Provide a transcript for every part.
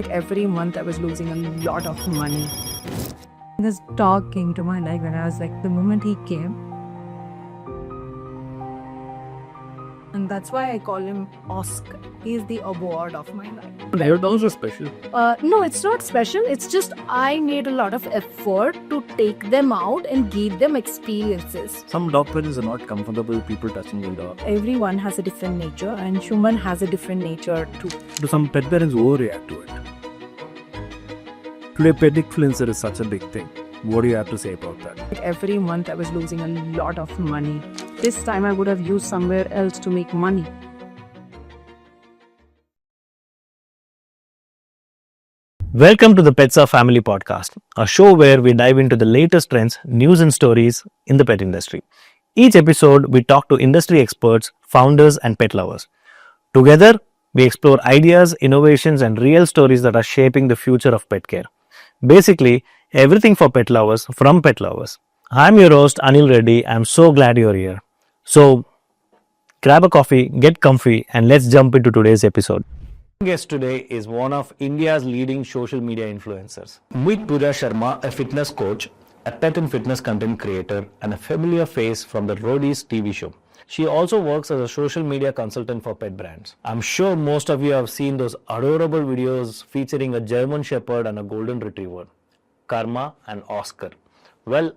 Every month I was losing a lot of money. This dog came to my life and I was like, the moment he came, and that's why I call him Oscar. He is the award of my life. Your dogs are special. No, it's not special. It's just I made a lot of effort to take them out and give them experiences. Some dog parents are not comfortable with people touching their dog. Everyone has a different nature and human has a different nature too. Do some pet parents overreact to it? Today, pet influencer is such a big thing. What do you have to say about that? Every month I was losing a lot of money. This time I would have used somewhere else to make money. Welcome to the Pets Are Family podcast, a show where we dive into the latest trends, news and stories in the pet industry. Each episode, we talk to industry experts, founders and pet lovers. Together, we explore ideas, innovations and real stories that are shaping the future of pet care. Basically, everything for pet lovers from pet lovers. I'm your host Anil Reddy. I'm so glad you're here. So, grab a coffee, get comfy and let's jump into today's episode. Our guest today is one of India's leading social media influencers. Meet Pooja Sharma, a fitness coach, a pet and fitness content creator, and a familiar face from the Roadies TV show. She also works as a social media consultant for pet brands. I'm sure most of you have seen those adorable videos featuring a German Shepherd and a Golden Retriever, Karma and Oscar. Well,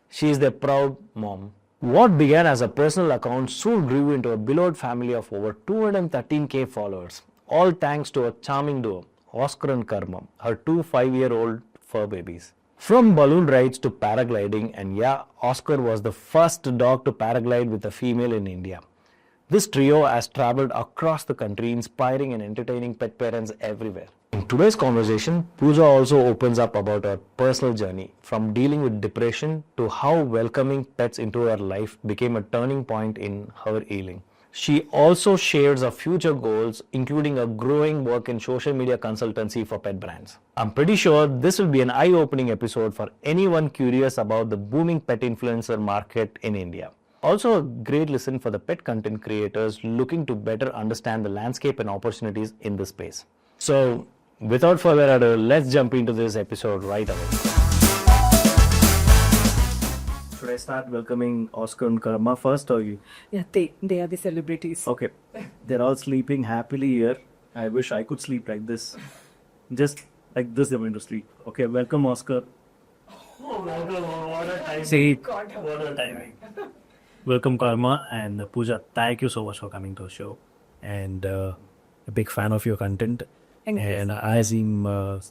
she is their proud mom. What began as a personal account soon grew into a beloved family of over 213k followers. All thanks to a charming duo, Oscar and Karma, her two 5-year-old fur babies. From balloon rides to paragliding, and yeah, Oscar was the first dog to paraglide with a female in India. This trio has traveled across the country, inspiring and entertaining pet parents everywhere. In today's conversation, Pooja also opens up about her personal journey, from dealing with depression to how welcoming pets into her life became a turning point in her healing. She also shares her future goals, including a growing work in social media consultancy for pet brands. I'm pretty sure this will be an eye-opening episode for anyone curious about the booming pet influencer market in India. Also a great listen for the pet content creators looking to better understand the landscape and opportunities in this space. So, without further ado, let's jump into this episode right away. Should I start welcoming Oscar and Karma first or you? Yeah, they are the celebrities. Okay. They're all sleeping happily here. I wish I could sleep like this. Just like this, they're going to sleep. Okay, welcome Oscar. Oh, welcome. What a time. See, What a timing. welcome Karma and Pooja. Thank you so much for coming to the show. And a big fan of your content. Thank you. And I seem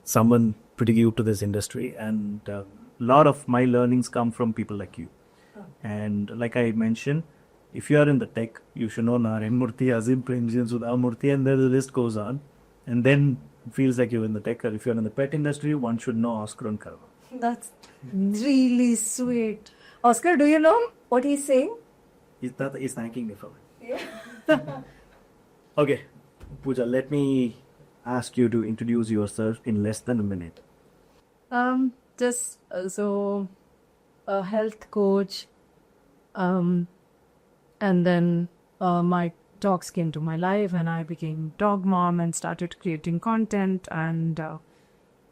someone pretty new to this industry, and a lot of my learnings come from people like you. And like I mentioned, if you are in the tech, you should know Narayan Murthy, Azim Premji, Sudha Murthy, and then the list goes on. And then it feels like you're in the tech. Or if you're in the pet industry, one should know Oscar and Karma. That's really sweet. Oscar, do you know what he's saying? He's thanking me for it. Yeah. Okay, Pooja, let me ask you to introduce yourself in less than a minute. Just so a health coach, and then my dogs came to my life and I became dog mom and started creating content, and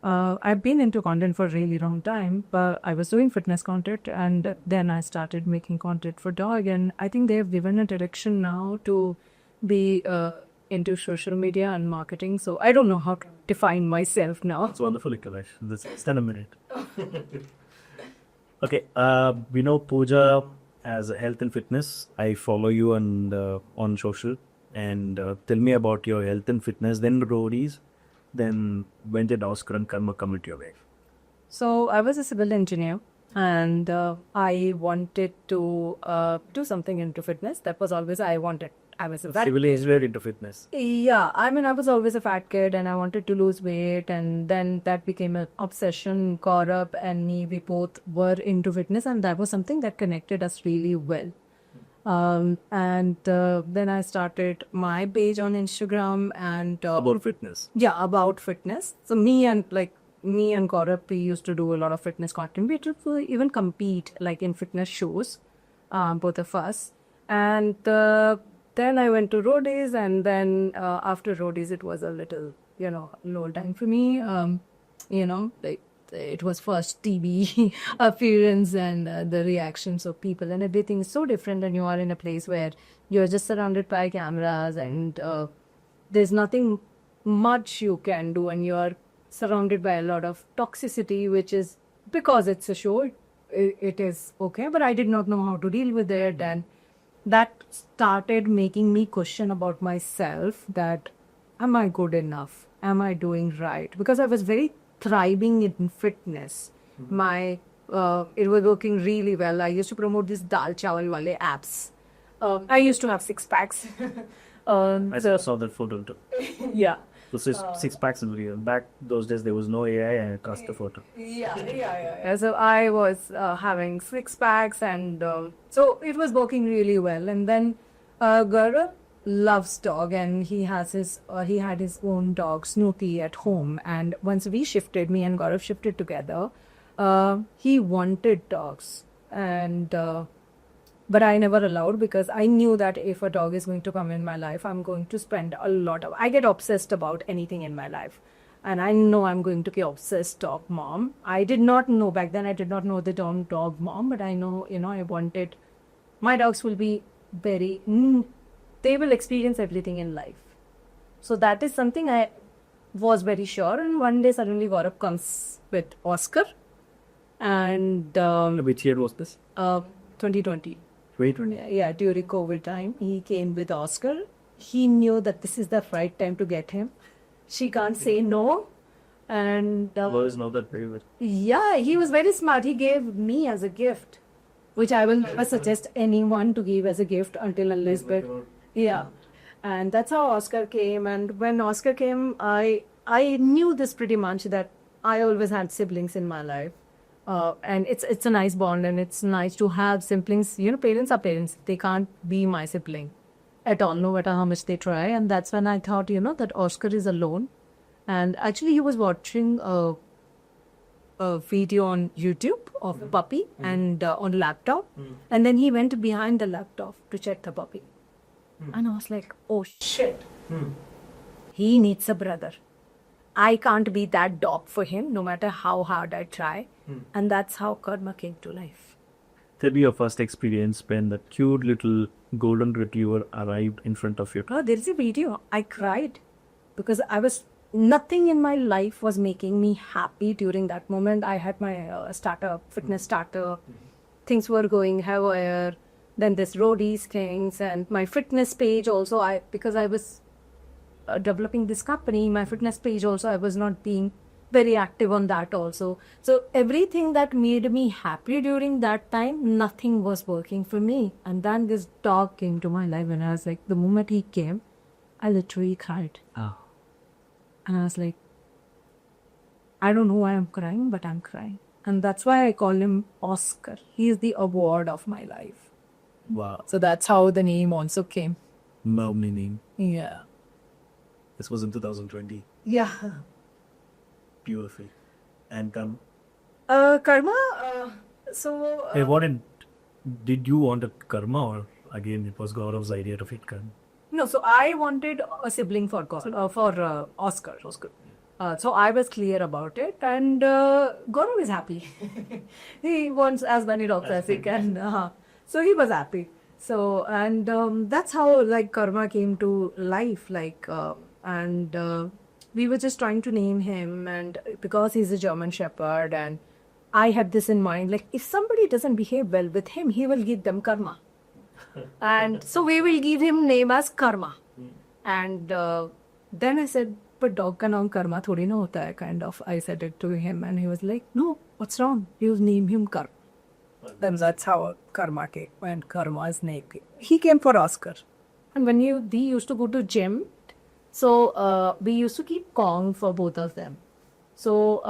I've been into content for a really long time, but I was doing fitness content and then I started making content for dog, and I think they've given a direction now to be into social media and marketing. So I don't know how to define myself now. It's wonderful, Kalash. Less than a minute. Okay, we know Pooja as a health and fitness. I follow you on social. And tell me about your health and fitness, then Roadies. Then when did Oscar and Karma come into your life? So I was a civil engineer and I wanted to do something into fitness. That was always I wanted. I was a fat Civil engineer into fitness. Yeah, I mean, I was always a fat kid and I wanted to lose weight, and then that became an obsession. Gaurav and me, we both were into fitness, and that was something that connected us really well. And then I started my page on Instagram and About fitness. yeah, about fitness. So me and Gaurav, we used to do a lot of fitness content. We used to even compete like in fitness shows, both of us. And then I went to Roadies, and then after Roadies, it was a little low time for me. Like it was first TV appearance, and the reactions of people and everything is so different. And you are in a place where you're just surrounded by cameras, and there's nothing much you can do, and you're surrounded by a lot of toxicity, which is because it's a show. It is okay, but I did not know how to deal with it, and that started making me question about myself, that am I good enough? Am I doing right? Because I was very thriving in fitness. My it was working really well. I used to promote this dal chawal wale apps. I used to have 6 packs. I saw that photo too. Yeah. So 6 packs in real. Back those days, there was no AI, and I cast the photo. Yeah. So I was having 6 packs, and so it was working really well. And then Gaurav loves dog, and he had his own dog Snooty at home. And once we shifted, me and Gaurav shifted together, he wanted dogs, and but I never allowed, because I knew that if a dog is going to come in my life, I'm going to spend a lot of. I get obsessed about anything in my life, and I know I'm going to be obsessed dog mom. I did not know back then. I did not know the term dog mom, but I know I wanted my dogs will be very. They will experience everything in life. So that is something I was very sure. And one day suddenly Gaurav comes with Oscar, and Which year was this? 2020. 2020. Yeah, during COVID time, he came with Oscar. He knew that this is the right time to get him. She can't say no. And Boys know that very well. yeah, he was very smart. He gave me as a gift, which I will never suggest anyone to give as a gift until unless. But yeah, and that's how Oscar came. And when Oscar came, I knew this pretty much, that I always had siblings in my life. And it's a nice bond, and it's nice to have siblings. Parents are parents. They can't be my sibling at all, no matter how much they try. And that's when I thought, that Oscar is alone. And actually, he was watching a video on YouTube of a puppy and on laptop. And then he went behind the laptop to check the puppy. And I was like, oh shit, he needs a brother. I can't be that dog for him, no matter how hard I try. And that's how Karma came to life. Tell me your first experience when that cute little golden retriever arrived in front of you. Oh, there is a video. I cried because nothing in my life was making me happy during that moment. I had my startup, fitness startup. Things were going haywire. Then this Roadies things, and my fitness page also. Because I was developing this company, my fitness page also, I was not being very active on that also. So everything that made me happy during that time, nothing was working for me. And then this dog came to my life, and I was like, the moment he came, I literally cried. Oh. And I was like, I don't know why I'm crying, but I'm crying. And that's why I call him Oscar. He is the award of my life. Wow. So that's how the name also came. Lovely name. Yeah. This was in 2020. Yeah. Beautiful. And Karma? Karma, so... Hey, did you want a Karma, or again it was Gaurav's idea to fit Karma? No, so I wanted a sibling for Oscar. So I was clear about it, and Gaurav is happy. He wants as many dogs as he can. So he was happy. So, and that's how Karma came to life. We were just trying to name him, and because he's a German Shepherd, and I had this in mind, if somebody doesn't behave well with him, he will give them karma. And so we will give him name as Karma. And then I said, but dog ka naam Karma thodi na hota hai, kind of. I said it to him, and he was like, no, what's wrong? You name him Karma. Then that's how Karma came, when Karma's name came. He came for Oscar. And when we used to go to gym, so we used to keep Kong for both of them. So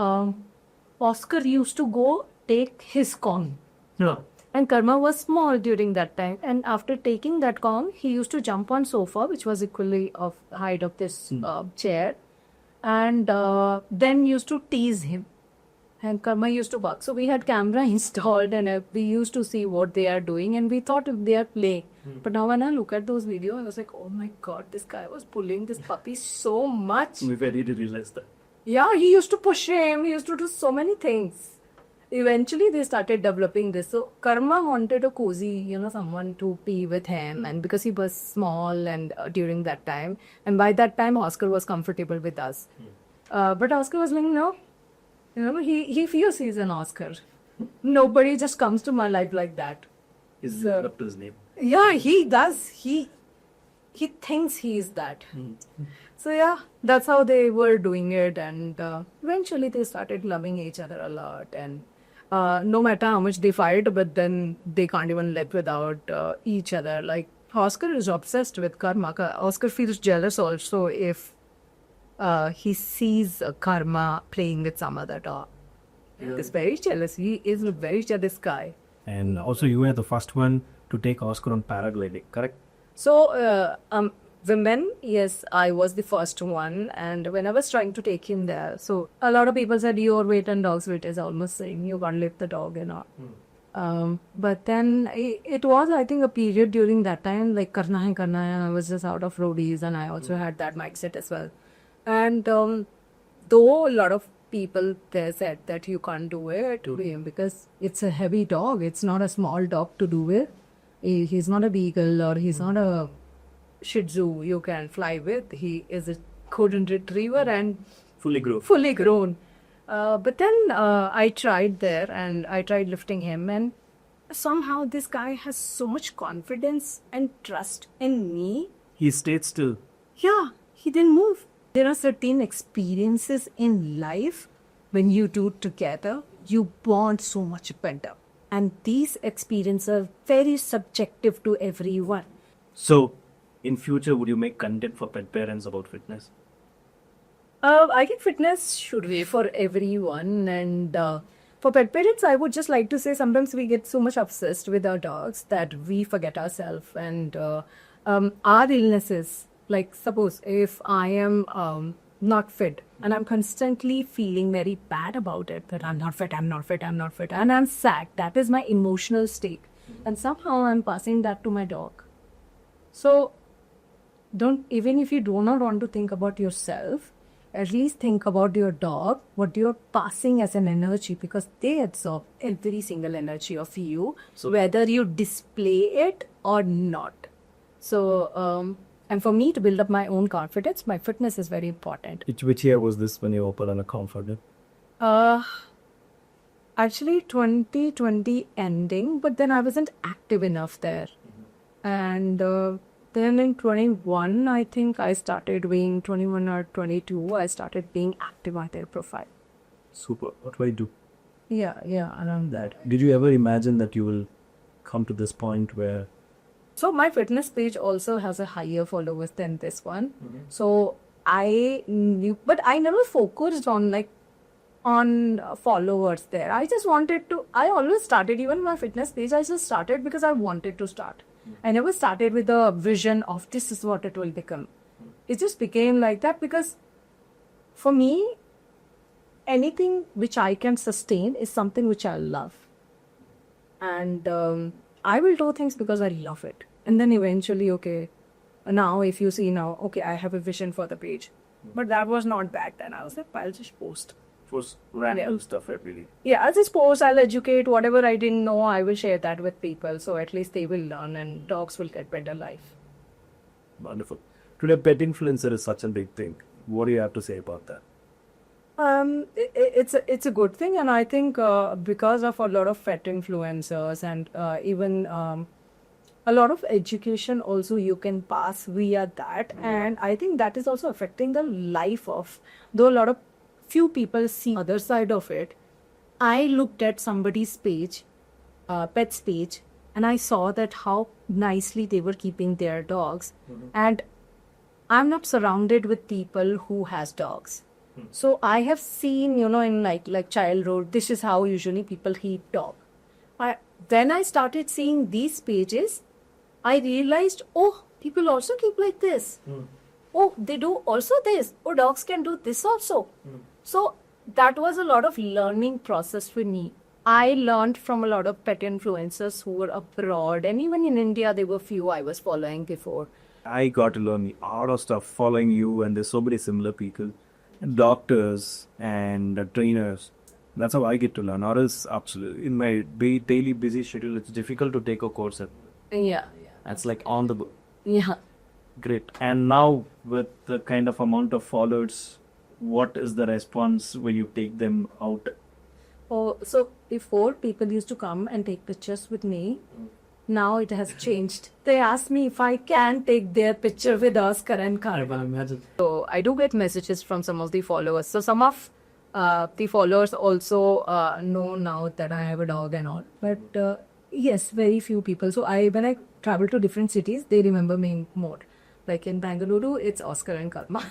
Oscar used to go take his Kong. No. And Karma was small during that time. And after taking that Kong, he used to jump on sofa, which was equally of height of this chair. And then used to tease him. and Karma used to bark. So we had camera installed, and we used to see what they are doing, and we thought if they are playing. But now when I look at those videos, I was like, oh my god, this guy was pulling this puppy so much. We very realized that. Yeah, he used to push him. He used to do so many things. Eventually, they started developing this. So Karma wanted a cozy, someone to be with him, and because he was small and during that time, and by that time, Oscar was comfortable with us. But Oscar was like, no. He feels he's an Oscar. Nobody just comes to my life like that. Is up to his name. Yeah, he does. He thinks he is that. So yeah, that's how they were doing it, and eventually they started loving each other a lot. And no matter how much they fight, but then they can't even live without each other. Like Oscar is obsessed with Karma. Oscar feels jealous also if he sees Karma playing with some other dog. Yeah. He's very jealous. He is a very jealous guy. And also, you were the first one to take Oscar on paragliding, correct? So, women, yes, I was the first one. And when I was trying to take him there, so a lot of people said your weight and dog's weight is almost same. You can't lift the dog and all. But then it was, I think, a period during that time, like karna hai, and I was just out of Roadies, and I also had that mindset as well. And though a lot of people there said that you can't do it to him because it's a heavy dog, it's not a small dog to do it. He's not a beagle or he's not a Shih Tzu you can fly with. He is a golden retriever and Fully grown. Fully grown. But then I tried there and I tried lifting him, and somehow this guy has so much confidence and trust in me. He stayed still. Yeah, he didn't move. There are certain experiences in life when you do together, you bond so much better. And these experiences are very subjective to everyone. So, in future, would you make content for pet parents about fitness? I think fitness should be for everyone. And for pet parents, I would just like to say sometimes we get so much obsessed with our dogs that we forget ourselves and our illnesses. Like suppose if I am not fit and I'm constantly feeling very bad about it, that I'm not fit, and I'm sad. That is my emotional state. And somehow I'm passing that to my dog. So even if you do not want to think about yourself, at least think about your dog, what you're passing as an energy, because they absorb every single energy of you, so whether you display it or not. So, and for me to build up my own confidence, my fitness is very important. Which year was this when you opened an account for them? Actually 2020 ending, but then I wasn't active enough there. And then in 21, I think I started being 21 or 22, I started being active on their profile. Super. What do I do? Yeah, around that. Did you ever imagine that you will come to this point where... So my fitness page also has a higher followers than this one. So I knew, but I never focused on followers there. I just wanted to, I always started, even my fitness page, I just started because I wanted to start. I never started with a vision of this is what it will become. It just became like that because for me, anything which I can sustain is something which I love. And I will do things because I love it. And then eventually, okay, now if you see now, okay, I have a vision for the page. But that was not back then. I was like, I'll just post. Post random stuff every day. Yeah, I'll just post, I'll educate. Whatever I didn't know, I will share that with people. So at least they will learn and dogs will get better life. Wonderful. Today, pet influencer is such a big thing. What do you have to say about that? It's a good thing, and I think because of a lot of pet influencers and even a lot of education also you can pass via that, and I think that is also affecting the life of, though a lot of few people see other side of it. I looked at somebody's page, pet's page, and I saw that how nicely they were keeping their dogs, and I'm not surrounded with people who has dogs. So I have seen, in like Child Road, this is how usually people keep dog. When I started seeing these pages, I realized, oh, people also keep like this. Oh, they do also this. Oh, dogs can do this also. So that was a lot of learning process for me. I learned from a lot of pet influencers who were abroad, and even in India, there were few I was following before. I got to learn a lot of stuff following you, and there's so many similar people, doctors and trainers. That's how I get to learn. Or else, absolutely, in my daily busy schedule, it's difficult to take a course. Yeah, That's like on the book. yeah. Great. And now, with the kind of amount of followers, what is the response when you take them out? Oh, so before people used to come and take pictures with me. Now it has changed. They ask me if I can take their picture with Oscar and Karma. Imagine. So I do get messages from some of the followers. So some of the followers also know now that I have a dog and all. But yes, very few people. So when I travel to different cities, they remember me more. Like in Bangalore, it's Oscar and Karma.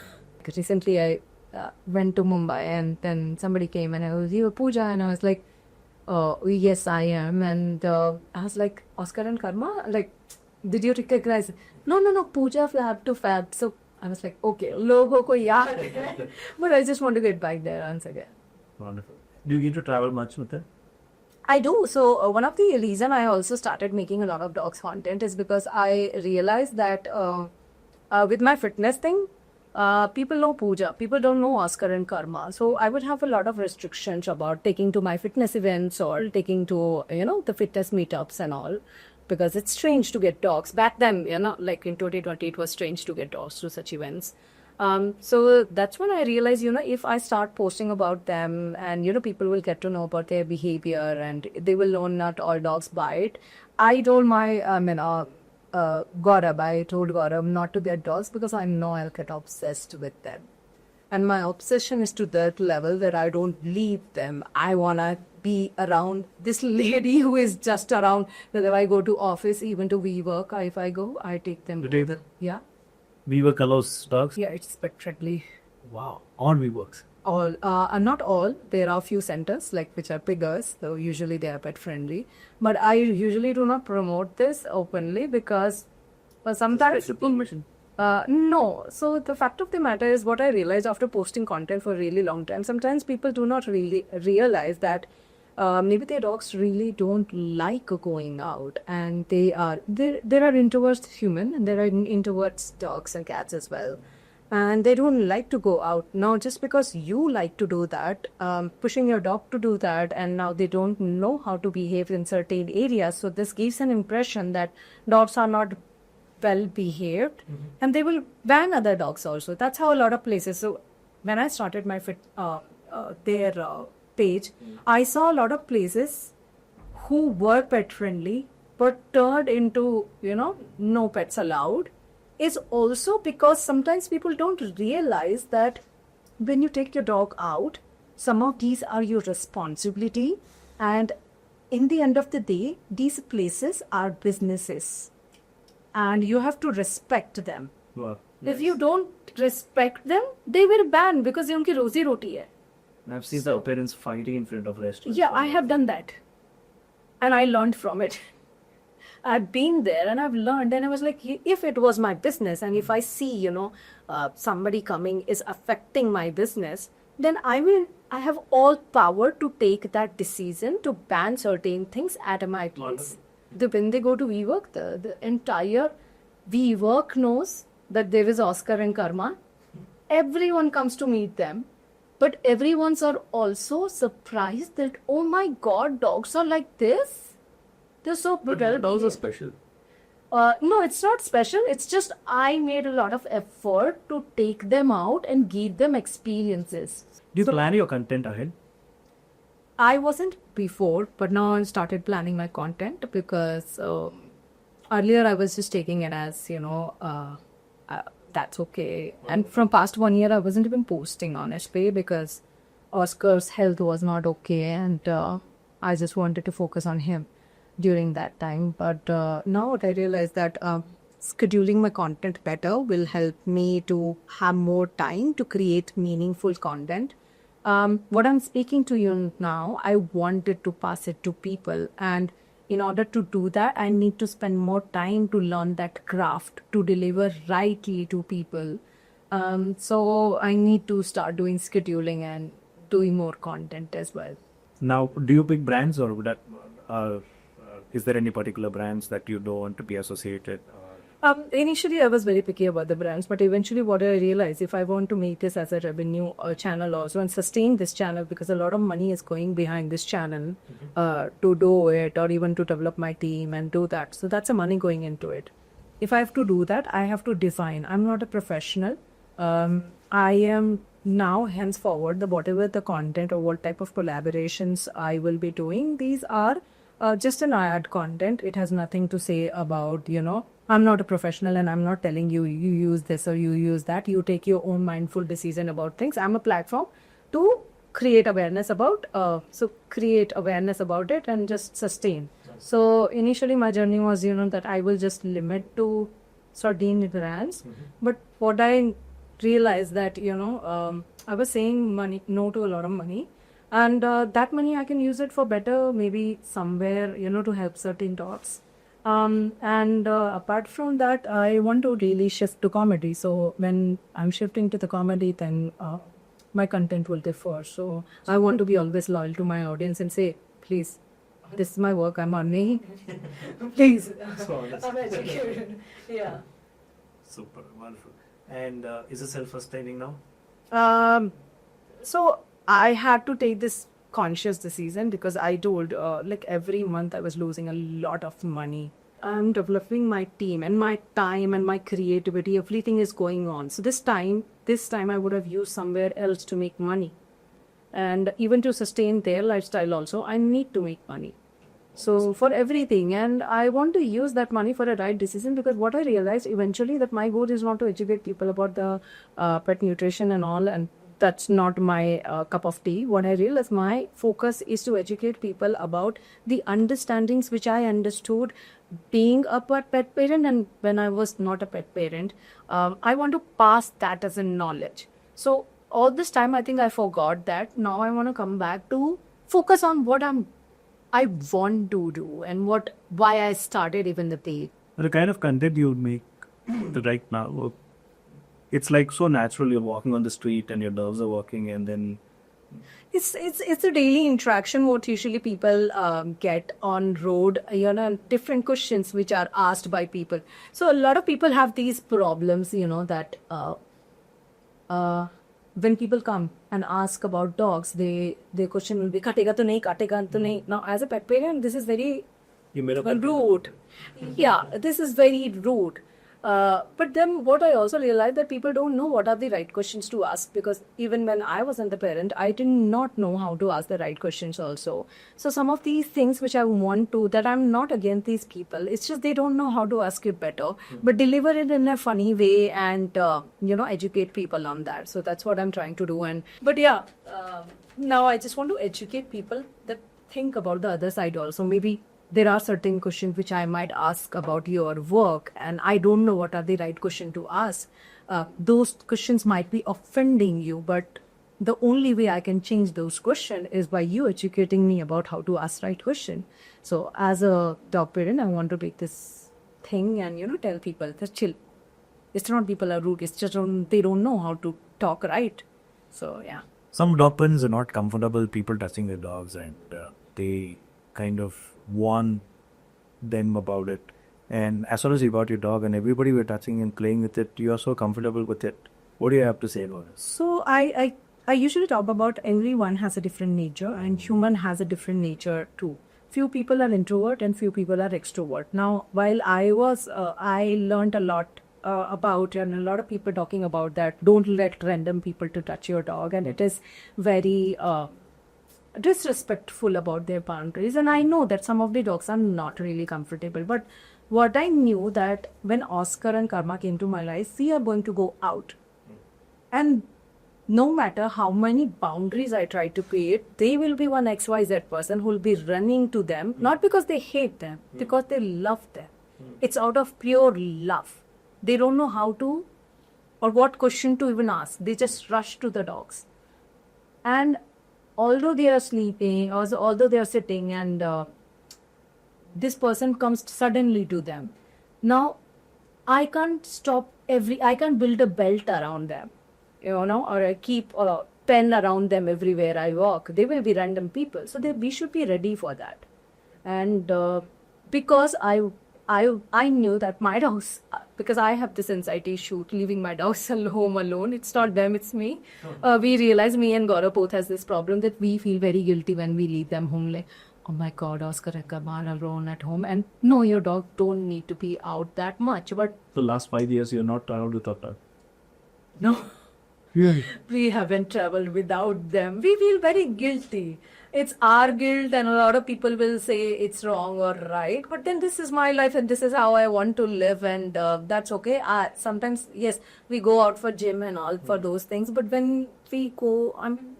Recently, I went to Mumbai and then somebody came and I was, "You Pooja?" And I was like, "Yes, I am." And I was like, "Oscar and Karma? Like, did you recognize?" No, Pooja Fab to Fab. So I was like, okay, logo ko yaad hai. But I just want to get back there once again. Wonderful. Do you get to travel much with it? I do. So one of the reason I also started making a lot of dogs content is because I realized that with my fitness thing, people know Pooja. People don't know Oscar and Karma. So I would have a lot of restrictions about taking to my fitness events or taking to, the fitness meetups and all. Because it's strange to get dogs. Back then, like in 2020, it was strange to get dogs to such events. So that's when I realized, if I start posting about them and, people will get to know about their behavior and they will know not all dogs bite. I told Gaurav not to get dogs because I know I'll get obsessed with them. And my obsession is to that level that I don't leave them. I want to be around this lady who is just around. That if I go to office, even to WeWork, if I go, I take them. You take them? Yeah. WeWork allows dogs? Yeah, it's pet friendly. Wow. On WeWorks? All, not all. There are a few centers like which are bigger, so usually they are pet friendly. But I usually do not promote this openly because sometimes Permission. no. So the fact of the matter is what I realized after posting content for a really long time. Sometimes people do not really realize that maybe their dogs really don't like going out, and there are introverts human and there are introverts dogs and cats as well, and they don't like to go out. Now just because you like to do that, pushing your dog to do that, and now they don't know how to behave in certain areas, so this gives an impression that dogs are not well behaved, and they will ban other dogs also. That's how a lot of places. So when I started my their page, I saw a lot of places who were pet friendly but turned into no pets allowed. Is also because sometimes people don't realize that when you take your dog out, some of these are your responsibility, and in the end of the day, these places are businesses. And you have to respect them. Wow. If you don't respect them, they will ban because they unki rozi roti hai. I've seen the parents fighting in front of restaurants. Yeah, I have done that. And I learned from it. I've been there and I've learned, and I was like, if it was my business and if I see, somebody coming is affecting my business, then I have all power to take that decision to ban certain things at my place. When they go to WeWork, the entire WeWork knows that there is Oscar and Karma. Everyone comes to meet them, but everyone's are also surprised that, oh my God, dogs are like this. They're so brutal. Dogs are special. No, it's not special. It's just I made a lot of effort to take them out and give them experiences. Do you plan your content ahead? I wasn't before, but now I started planning my content because earlier I was just taking it as, that's okay. And from past 1 year, I wasn't even posting honestly because Oscar's health was not okay, and I just wanted to focus on him during that time. But now what I realized that scheduling my content better will help me to have more time to create meaningful content. What I'm speaking to you now, I wanted to pass it to people, and in order to do that, I need to spend more time to learn that craft to deliver rightly to people. So I need to start doing scheduling and doing more content as well. Now, do you pick brands, or would that, is there any particular brands that you don't want to be associated? Initially, I was very picky about the brands, but eventually, what I realized, if I want to make this as a revenue channel also and sustain this channel, because a lot of money is going behind this channel to do it, or even to develop my team and do that. So that's a money going into it. If I have to do that, I have to design. I'm not a professional. I am now, henceforward, whatever the content or what type of collaborations I will be doing, these are just an ad content. It has nothing to say about, I'm not a professional and I'm not telling you use this or you use that. You take your own mindful decision about things. I'm a platform to create awareness about it and just sustain. So initially my journey was, that I will just limit to certain brands. But what I realized that, I was saying no to a lot of money. And that money I can use it for better, maybe somewhere, to help certain talks. Apart from that, I want to really shift to comedy. So when I'm shifting to the comedy, then my content will differ. So I want to be always loyal to my audience and say, please, this is my work, I'm earning. Please, I'm educated. Yeah. Super, wonderful. And is it self-sustaining now? So I had to take this conscious decision because I told every month I was losing a lot of money. I'm developing my team and my time and my creativity, everything is going on. So this time I would have used somewhere else to make money. And even to sustain their lifestyle also, I need to make money. So for everything, and I want to use that money for a right decision, because what I realized eventually that my goal is not to educate people about the pet nutrition and all, and that's not my cup of tea. What I realized, my focus is to educate people about the understandings which I understood being a pet parent, and when I was not a pet parent, I want to pass that as a knowledge. So all this time, I think I forgot that. Now I want to come back to focus on what I want to do and why I started even the page. The kind of content you make right now, it's like so natural. You're walking on the street and your nerves are working, and then it's a daily interaction what usually people get on road, different questions which are asked by people. So a lot of people have these problems, that when people come and ask about dogs, their question will be katega to nahi. Now as a pet parent, this is very rude. Yeah, this is very rude. But then what I also realized that people don't know what are the right questions to ask, because even when I wasn't the parent, I did not know how to ask the right questions also. So some of these things which I want to, that I'm not against these people, it's just they don't know how to ask it better, but deliver it in a funny way and, educate people on that. So that's what I'm trying to do. Now I just want to educate people that think about the other side also. Maybe there are certain questions which I might ask about your work and I don't know what are the right question to ask. Those questions might be offending you, but the only way I can change those questions is by you educating me about how to ask right question. So as a dog parent, I want to make this thing and, tell people that chill. It's not people are rude. It's just they don't know how to talk right. So, yeah. Some dog parents are not comfortable people touching their dogs, and they kind of warn them about it. And as soon as you got your dog and everybody were touching and playing with it, you are so comfortable with it. What do you have to say about it? So I usually talk about everyone has a different nature and human has a different nature too. Few people are introvert and few people are extrovert. Now, while I learned a lot about, and a lot of people talking about that, don't let random people to touch your dog, and it is very disrespectful about their boundaries. And I know that some of the dogs are not really comfortable, but what I knew that when Oscar and Karma came to my life, we are going to go out, and no matter how many boundaries I try to create, they will be one XYZ person who will be running to them, not because they hate them, because they love them. It's out of pure love. They don't know how to or what question to even ask. They just rush to the dogs. And although they are sleeping, or although they are sitting, and this person comes suddenly to them. Now, I can't build a belt around them, or I keep pen around them everywhere I walk. They will be random people. So we should be ready for that. And because I knew that my dogs, because I have this anxiety issue, leaving my dogs home alone. It's not them, it's me. We realize, me and Gaurav both has this problem that we feel very guilty when we leave them home. Like, oh my God, Oscar and Kamal alone at home. And no, your dog don't need to be out that much. But The last 5 years, you're not traveled without dog. no, Really? we haven't traveled without them. We feel very guilty. It's our guilt, and a lot of people will say it's wrong or right. But then this is my life, and this is how I want to live, and that's okay. Sometimes, yes, we go out for gym and all for those things. But when we go,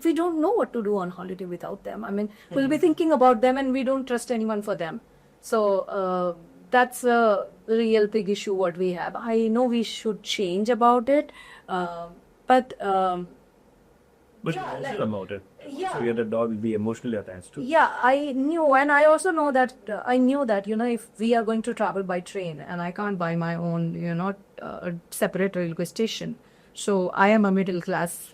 we don't know what to do on holiday without them. I mean, we'll be thinking about them, and we don't trust anyone for them. So that's a real big issue what we have. I know we should change about it, but But Yeah, emotional like- about it. yeah. So your dog will be emotionally attached to. Yeah, I knew, and I also know that if we are going to travel by train, and I can't buy my own, a separate railway station. So I am a middle class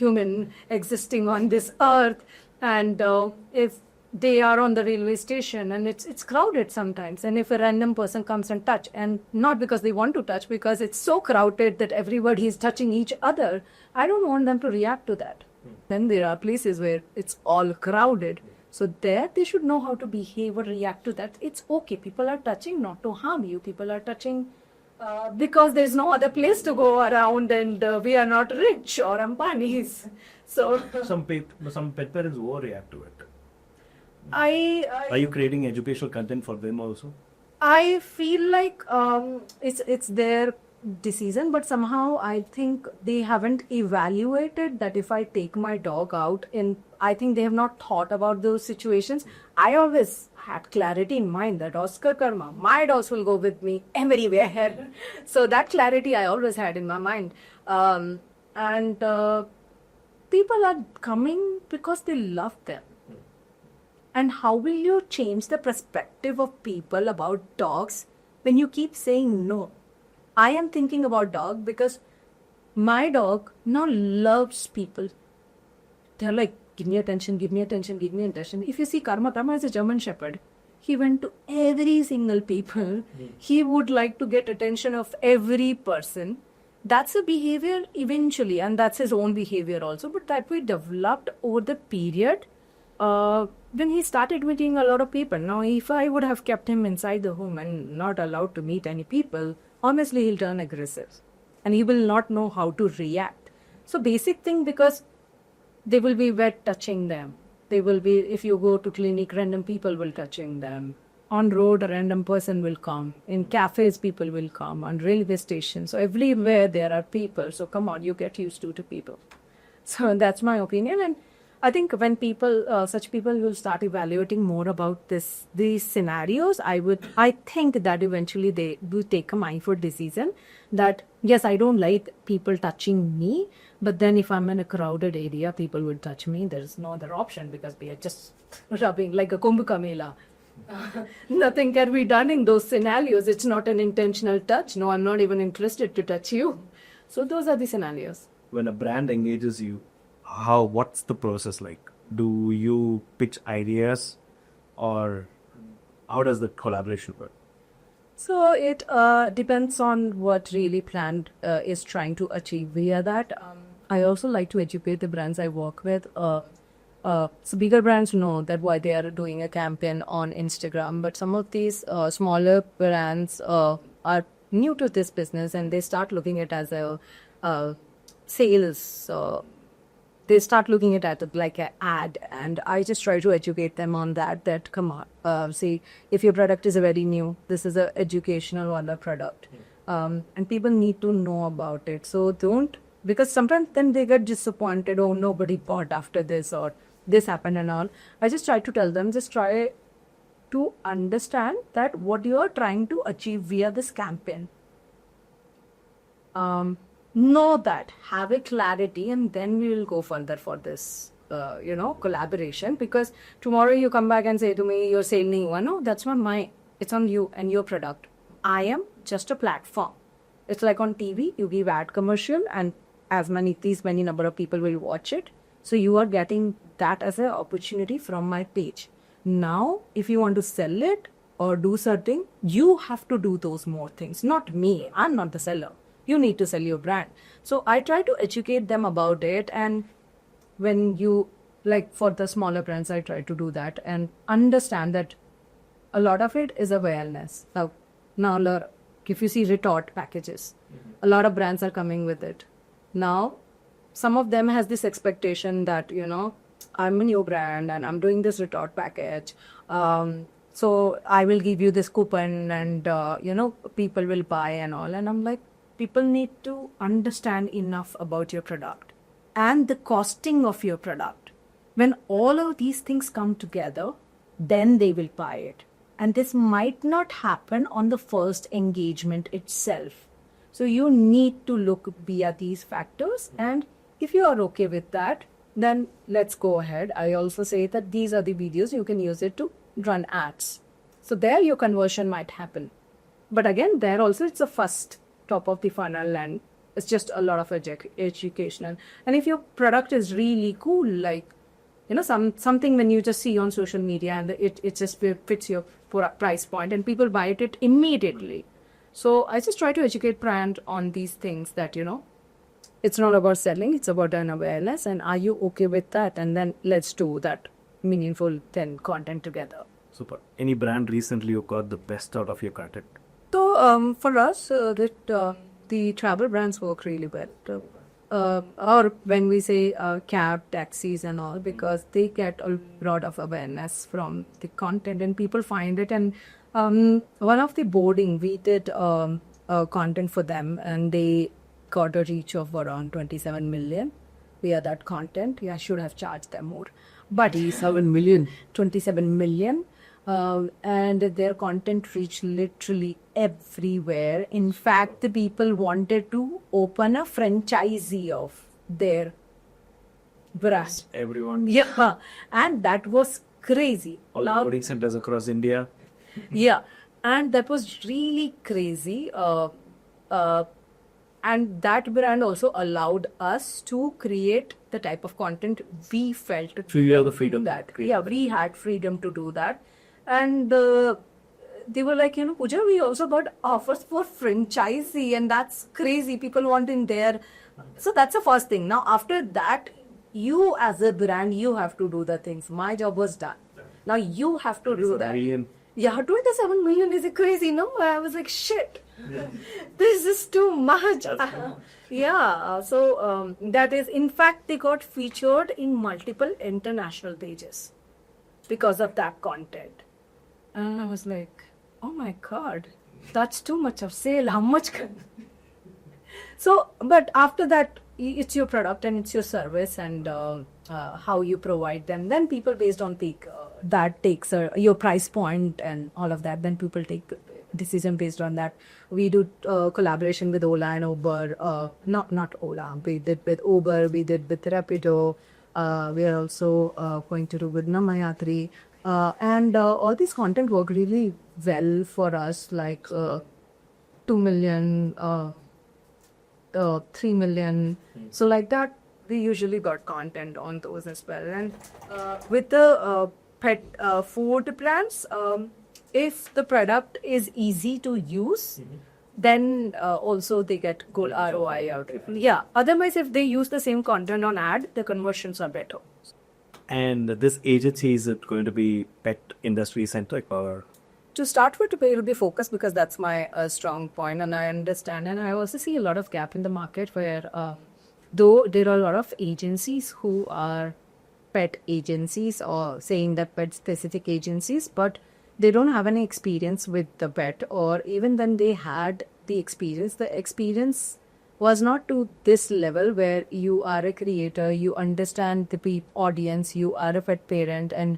human existing on this earth, and if they are on the railway station and it's crowded sometimes, and if a random person comes and touch, and not because they want to touch, because it's so crowded that everybody is touching each other, I don't want them to react to that. Then there are places where it's all crowded, so there they should know how to behave or react to that. It's okay, people are touching not to harm you, people are touching because there's no other place to go around, and we are not rich or Ambanis. So Some pet parents overreact to it. I Are you creating educational content for them also? I feel like it's their decision, but somehow I think they haven't evaluated that if I take my dog out, I think they have not thought about those situations. I always had clarity in mind that Oscar Karma, my dogs will go with me everywhere. So that clarity I always had in my mind. And people are coming because they love them. And how will you change the perspective of people about dogs when you keep saying no? I am thinking about dog because my dog now loves people. They're like, give me attention, give me attention, give me attention. If you see Karma is a German Shepherd. He went to every single people. He would like to get attention of every person. That's a behavior eventually, and that's his own behavior also. But that we developed over the period when he started meeting a lot of people. Now, if I would have kept him inside the home and not allowed to meet any people, honestly, he'll turn aggressive and he will not know how to react. So basic thing, because they will be wet touching them. They will be, if you go to clinic, random people will touching them. On road, a random person will come. In cafes, people will come. On railway stations. So everywhere there are people. So come on, you get used to people. So that's my opinion. And I think when people, such people will start evaluating more about these scenarios, I think that eventually they will take a mindful decision that, yes, I don't like people touching me, but then if I'm in a crowded area, people will touch me. There's no other option because we are just rubbing like a Kumbh Kamela. Nothing can be done in those scenarios. It's not an intentional touch. No, I'm not even interested to touch you. So those are the scenarios. When a brand engages you, what's the process like? Do you pitch ideas, or how does the collaboration work? So it depends on what really brand is trying to achieve via that. I also like to educate the brands I work with. So bigger brands know that why they are doing a campaign on Instagram, but some of these smaller brands are new to this business and they start looking at it as a sales. They start looking at it like an ad, and I just try to educate them on that come on, see, if your product is very new, this is an educational wala product, and people need to know about it. So don't, because sometimes then they get disappointed, oh, nobody bought after this or this happened and all. I just try to tell them, just try to understand that what you are trying to achieve via this campaign. Know that, have a clarity, and then we will go further for this, collaboration. Because tomorrow you come back and say to me, your sale nahi hua. No, that's not mine. It's on you and your product. I am just a platform. It's like on TV, you give ad commercial and these many number of people will watch it. So you are getting that as an opportunity from my page. Now, if you want to sell it or do something, you have to do those more things. Not me. I'm not the seller. You need to sell your brand. So I try to educate them about it. And when you, like for the smaller brands, I try to do that and understand that a lot of it is awareness. Now, if you see retort packages, a lot of brands are coming with it. Now, some of them has this expectation that, I'm a new brand and I'm doing this retort package. So I will give you this coupon and, people will buy and all. And I'm like, people need to understand enough about your product and the costing of your product. When all of these things come together, then they will buy it. And this might not happen on the first engagement itself. So you need to look via these factors. And if you are okay with that, then let's go ahead. I also say that these are the videos, you can use it to run ads. So there your conversion might happen. But again, there also it's a first top of the funnel and it's just a lot of educational. And if your product is really cool, like, something when you just see on social media and it just fits your price point and people buy it immediately. So I just try to educate brand on these things that, it's not about selling, it's about an awareness. And are you okay with that? And then let's do that meaningful then content together. Super. Any brand recently you got the best out of your content? So for us, the travel brands work really well. Or when we say cab, taxis and all, because they get a lot of awareness from the content and people find it. And one of the boarding, we did content for them and they got a reach of around 27 million via that content. Yeah, I should have charged them more. But 27 million. 27 million. And their content reached literally everywhere. In fact, the people wanted to open a franchisee of their brand. Everyone. Yeah, and that was crazy. All the boarding centers across India. Yeah, and that was really crazy. And that brand also allowed us to create the type of content we felt. So you have the freedom. Yeah, we had freedom to do that. And they were like, Pooja, we also got offers for franchisee and that's crazy. People want in there. So that's the first thing. Now, after that, you as a brand, you have to do the things. My job was done. Now you have to do that. Million. Yeah, 27 million is crazy, no? I was like, shit, this is too much. Yeah, so that is, in fact, they got featured in multiple international pages because of that content. And I was like, oh my God, that's too much of sale. How much can... So, but after that, it's your product and it's your service and how you provide them. Then people based on that takes your price point and all of that. Then people take decision based on that. We do collaboration with Ola and Uber. Not Ola. We did with Uber. We did with Rapido. We are also going to do with Namayatri. And all this content work really well for us, like 2 million, 3 million. So like that, we usually got content on those as well. And with the pet food brands, if the product is easy to use, then also they get good ROI out. Yeah. Otherwise, if they use the same content on ad, the conversions are better. And this agency, is it going to be pet industry centric or? To start with, it will be focused because that's my strong point and I understand. And I also see a lot of gap in the market where though there are a lot of agencies who are pet agencies or saying that pet specific agencies, but they don't have any experience with the pet, or even when they had the experience was not to this level where you are a creator, you understand the audience, you are a pet parent, and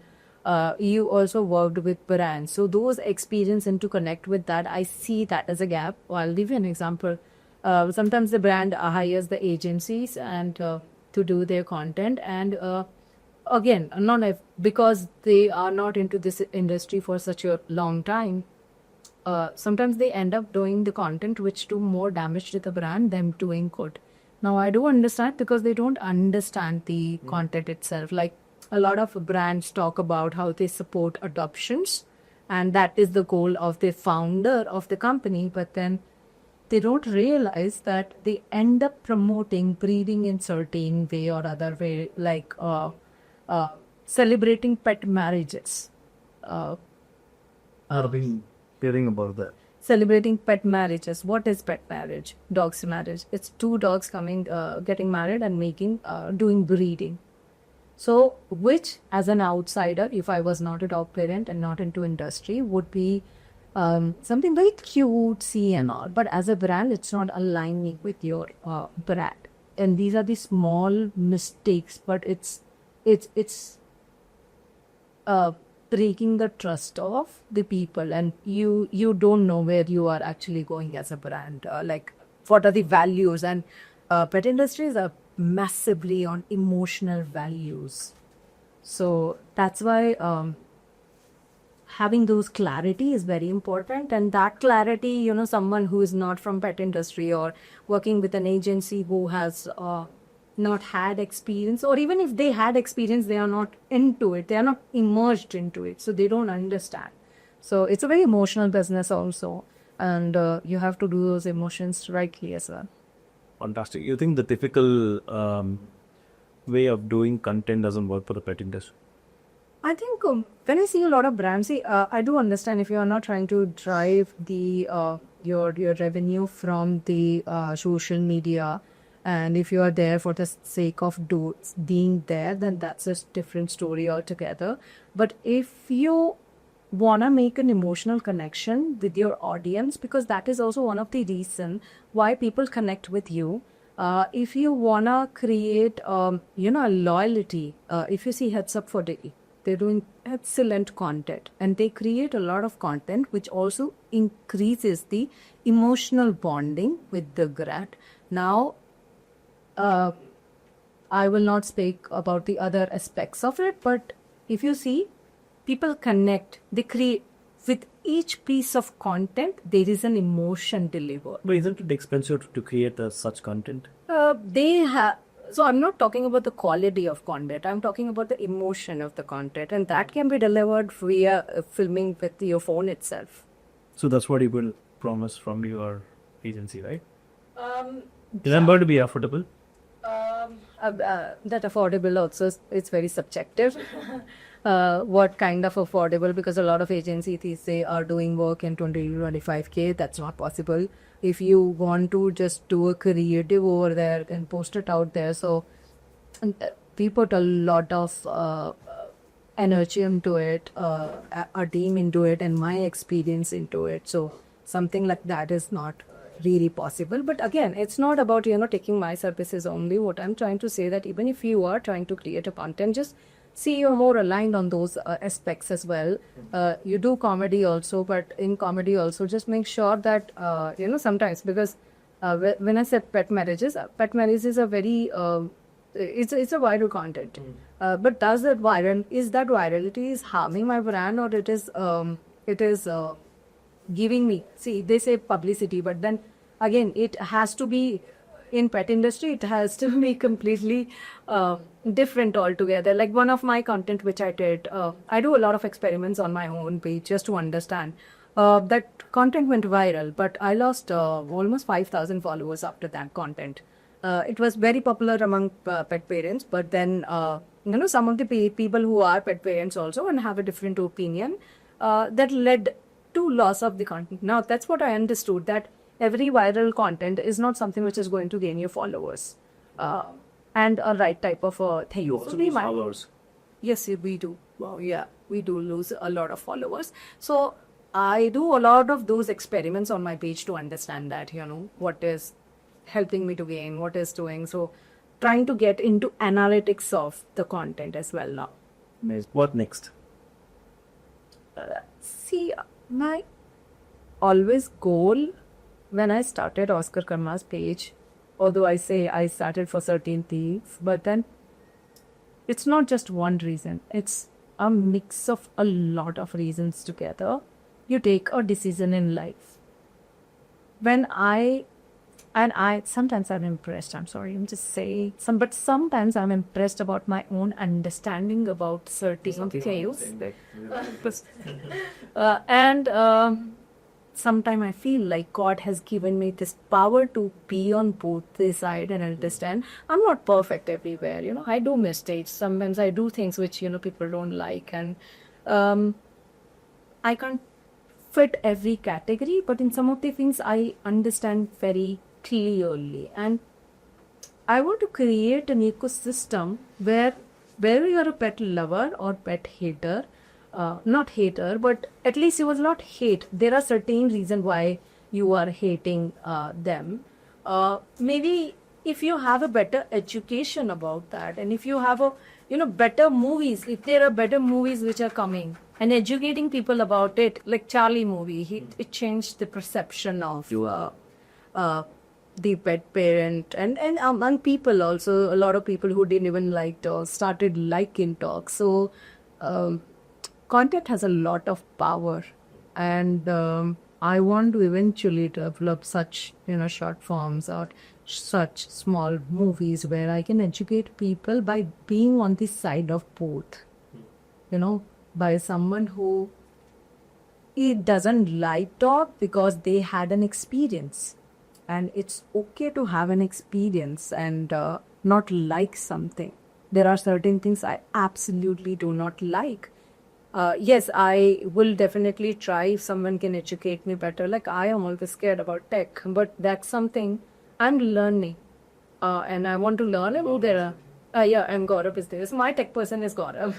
you also worked with brands. So those experience and to connect with that, I see that as a gap. I'll give you an example. Sometimes the brand hires the agencies and to do their content, and again, because they are not into this industry for such a long time. Sometimes they end up doing the content which do more damage to the brand than doing good. Now I do understand because they don't understand the content itself. Like a lot of brands talk about how they support adoptions, and that is the goal of the founder of the company. But then they don't realize that they end up promoting breeding in certain way or other way, like celebrating pet marriages. I've been hearing about that. Celebrating pet marriages. What is pet marriage? Dog's marriage. It's two dogs getting married and doing breeding. So, which as an outsider, if I was not a dog parent and not into industry, would be something very cutesy and all. But as a brand, it's not aligning with your brand. And these are the small mistakes, but it's breaking the trust of the people, and you don't know where you are actually going as a brand, like what are the values. And pet industries are massively on emotional values, so that's why having those clarity is very important. And that clarity, someone who is not from pet industry or working with an agency who has not had experience, or even if they had experience, they are not into it, they are not immersed into it, so they don't understand. So it's a very emotional business also, and you have to do those emotions rightly as well. Fantastic. You think the typical way of doing content doesn't work for the pet industry? I think when I see a lot of brands, I do understand if you are not trying to drive the your revenue from the social media, and if you are there for the sake of being there, then that's a different story altogether. But if you want to make an emotional connection with your audience, because that is also one of the reasons why people connect with you. If you want to create, a loyalty, if you see Heads Up for Day, they're doing excellent content, and they create a lot of content which also increases the emotional bonding with the brand. Now, I will not speak about the other aspects of it, but if you see, people connect, they create with each piece of content, there is an emotion delivered. But isn't it expensive to create such content? So I'm not talking about the quality of content, I'm talking about the emotion of the content, and that can be delivered via filming with your phone itself. So that's what you will promise from your agency, right? Remember to be affordable. That affordable also, it's very subjective. What kind of affordable, because a lot of agencies they are doing work in 20 to 25K. That's not possible. If you want to just do a creative over there and post it out there, so we put a lot of energy into it, our team into it, and my experience into it. So something like that is not really possible. But again, it's not about taking my services only. What I'm trying to say that even if you are trying to create a content, just see you're more aligned on those aspects as well. You do comedy also, but in comedy also just make sure that sometimes, because when I said pet marriages are very it's a viral content. But is that virality is harming my brand, or it is giving me, see, they say publicity, but then again it has to be, in pet industry it has to be completely different altogether. Like one of my content which I did, I do a lot of experiments on my own page just to understand. That content went viral, but I lost almost 5,000 followers after that content. It was very popular among pet parents, but then some of the people who are pet parents also and have a different opinion, that led to loss of the content. Now that's what I understood, that every viral content is not something which is going to gain you followers and a right type of thing. You also lose followers. Yes, we do. Wow, yeah, we do lose a lot of followers. So I do a lot of those experiments on my page to understand that, what is helping me to gain, what is doing. So trying to get into analytics of the content as well now. What next? See, my always goal when I started Oscar Karma's page, although I say I started for certain things, but then it's not just one reason. It's a mix of a lot of reasons together. You take a decision in life. When I And sometimes I'm impressed. I'm sorry, I'm just saying but sometimes I'm impressed about my own understanding about certain things. And sometimes I feel like God has given me this power to be on both this side and understand. I'm not perfect everywhere, I do mistakes. Sometimes I do things which, people don't like, and I can't fit every category, but in some of the things I understand very clearly. And I want to create an ecosystem where you're a pet lover or pet hater, not hater, but at least you will not hate. There are certain reasons why you are hating them. Maybe if you have a better education about that, and if you have a better movies, if there are better movies which are coming and educating people about it, like Charlie movie, it changed the perception of the pet parent, and among people also, a lot of people who didn't even like dogs started liking dogs. So content has a lot of power, and I want to eventually develop such short forms or such small movies where I can educate people by being on the side of both, by someone who it doesn't like dog because they had an experience, and it's okay to have an experience and not like something. There are certain things I absolutely do not like. Yes, I will definitely try if someone can educate me better. Like, I am always scared about tech, but that's something I'm learning. And I want to learn about there. Yeah, and Gaurav is there. So my tech person is Gaurav.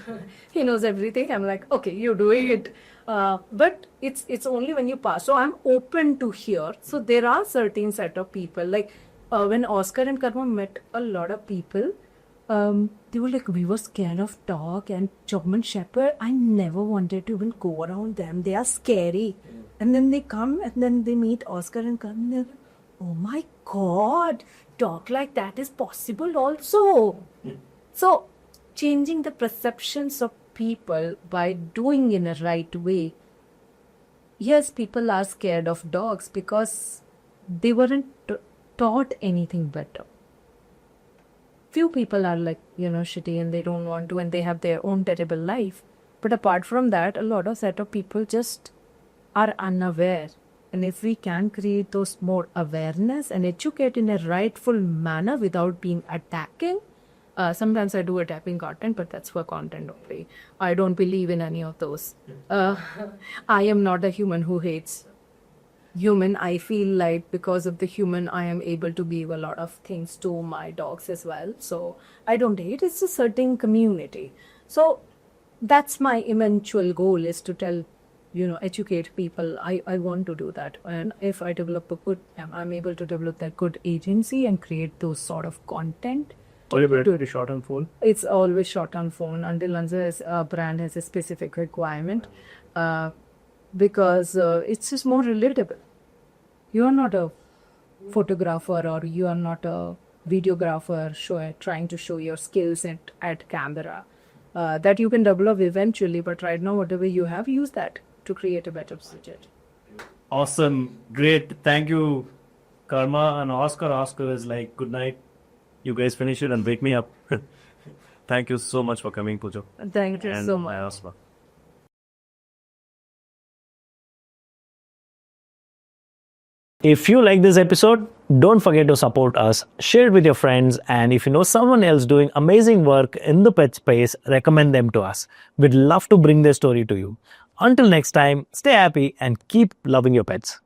He knows everything. I'm like, okay, you're doing it. But it's only when you pass. So I'm open to hear. So there are certain set of people. Like when Oscar and Karma met a lot of people, they were like, we were scared of dog and German Shepherd. I never wanted to even go around them. They are scary. And then they come and then they meet Oscar and Karma. And they're like, oh my God, dog like that is possible also. So changing the perceptions of people by doing in a right way. Yes, people are scared of dogs because they weren't taught anything better. Few people are like, shitty and they don't want to, and they have their own terrible life. But apart from that, a lot of set of people just are unaware. And if we can create those more awareness and educate in a rightful manner without being attacking, sometimes I do attacking content, but that's for content only. I don't believe in any of those. I am not a human who hates human. I feel like because of the human, I am able to give a lot of things to my dogs as well. So I don't hate. It's a certain community. So that's my eventual goal, is to tell, educate people. I want to do that. And if I develop a good, I'm able to develop that good agency and create those sort of content. Or you better short on phone? It's always short on phone until a brand has a specific requirement. Because it's just more relatable. You are not a photographer or you are not a videographer trying to show your skills at camera. That you can develop eventually, but right now, whatever you have, use that to create a better budget. Awesome. Great. Thank you, Karma and Oscar. Oscar is like, good night. You guys finish it and wake me up. Thank you so much for coming, Pooja. Thank you so much. Oscar. If you like this episode, don't forget to support us, share it with your friends, and if you know someone else doing amazing work in the pet space, recommend them to us. We'd love to bring their story to you. Until next time, stay happy and keep loving your pets.